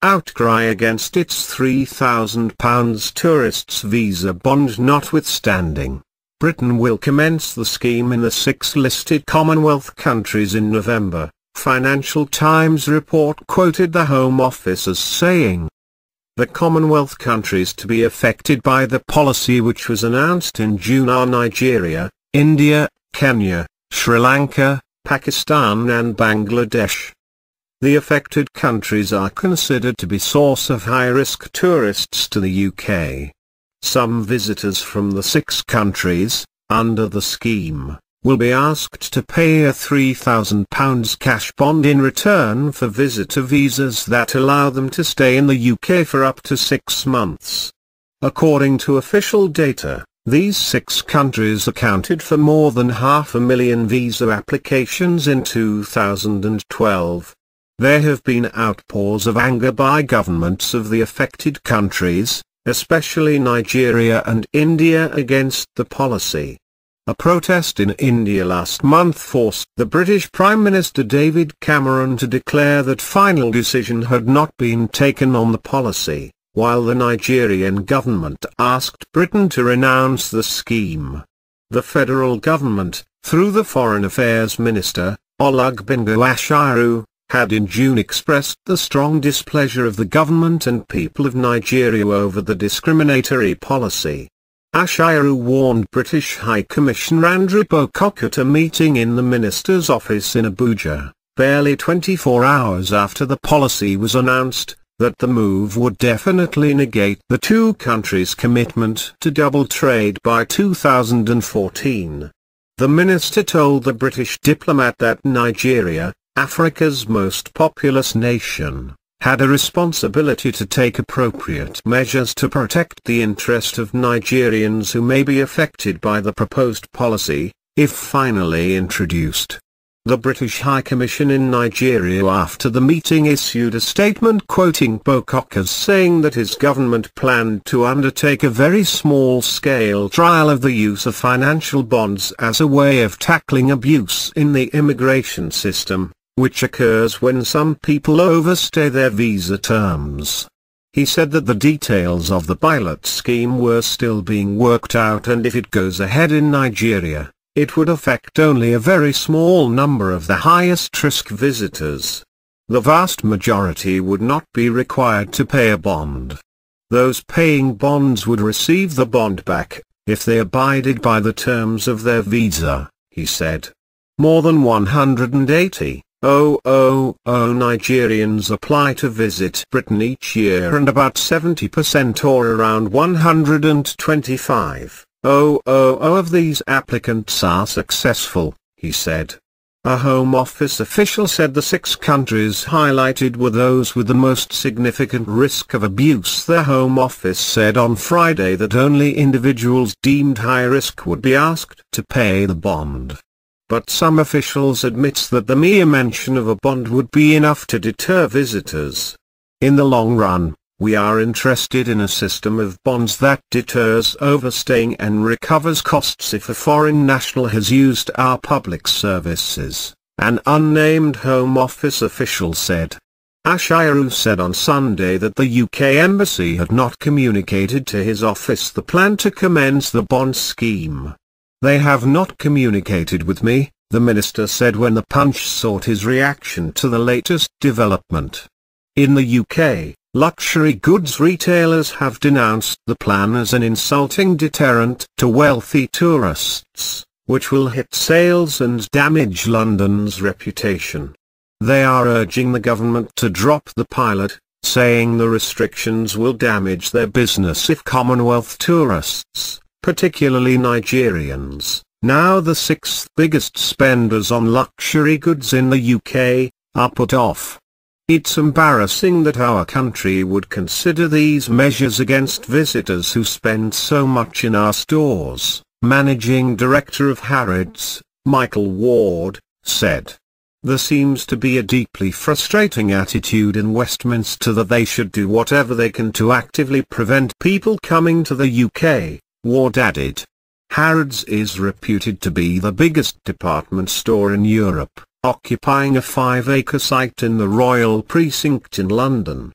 outcry against its £3,000 tourists visa bond notwithstanding. Britain will commence the scheme in the 6 listed Commonwealth countries in November, Financial Times report quoted the Home Office as saying. The Commonwealth countries to be affected by the policy which was announced in June are Nigeria, India, Kenya, Sri Lanka, Pakistan and Bangladesh. The affected countries are considered to be source of high-risk tourists to the UK. Some visitors from the 6 countries, under the scheme, will be asked to pay a £3,000 cash bond in return for visitor visas that allow them to stay in the UK for up to 6 months. According to official data, these 6 countries accounted for more than 500,000 visa applications in 2012. There have been outpours of anger by governments of the affected countries, especially Nigeria and India, against the policy. A protest in India last month forced the British Prime Minister David Cameron to declare that final decision had not been taken on the policy, while the Nigerian government asked Britain to renounce the scheme. The federal government, through the Foreign Affairs Minister, Olugbinga Ashiru, had in June expressed the strong displeasure of the government and people of Nigeria over the discriminatory policy. Ashiru warned British High Commissioner Andrew Pocock at a meeting in the minister's office in Abuja, barely 24 hours after the policy was announced, that the move would definitely negate the 2 countries' commitment to double trade by 2014. The minister told the British diplomat that Nigeria, Africa's most populous nation, had a responsibility to take appropriate measures to protect the interest of Nigerians who may be affected by the proposed policy, if finally introduced. The British High Commission in Nigeria after the meeting issued a statement quoting Pocock as saying that his government planned to undertake a very small-scale trial of the use of financial bonds as a way of tackling abuse in the immigration system, which occurs when some people overstay their visa terms. He said that the details of the pilot scheme were still being worked out, and if it goes ahead in Nigeria, it would affect only a very small number of the highest-risk visitors. The vast majority would not be required to pay a bond. Those paying bonds would receive the bond back, if they abided by the terms of their visa, he said. More than 180,000 Nigerians apply to visit Britain each year, and about 70% or around 125,000 of these applicants are successful, he said. A Home Office official said the 6 countries highlighted were those with the most significant risk of abuse. The Home Office said on Friday that only individuals deemed high risk would be asked to pay the bond. But some officials admits that the mere mention of a bond would be enough to deter visitors. In the long run, we are interested in a system of bonds that deters overstaying and recovers costs if a foreign national has used our public services, an unnamed Home Office official said. Ashiru said on Sunday that the UK Embassy had not communicated to his office the plan to commence the bond scheme. They have not communicated with me, the minister said when the Punch sought his reaction to the latest development. In the UK, luxury goods retailers have denounced the plan as an insulting deterrent to wealthy tourists, which will hit sales and damage London's reputation. They are urging the government to drop the pilot, saying the restrictions will damage their business if Commonwealth tourists, particularly Nigerians, now the 6th biggest spenders on luxury goods in the UK, are put off. It's embarrassing that our country would consider these measures against visitors who spend so much in our stores, Managing Director of Harrods, Michael Ward, said. There seems to be a deeply frustrating attitude in Westminster that they should do whatever they can to actively prevent people coming to the UK, Ward added. Harrods is reputed to be the biggest department store in Europe, occupying a 5-acre site in the Royal Precinct in London.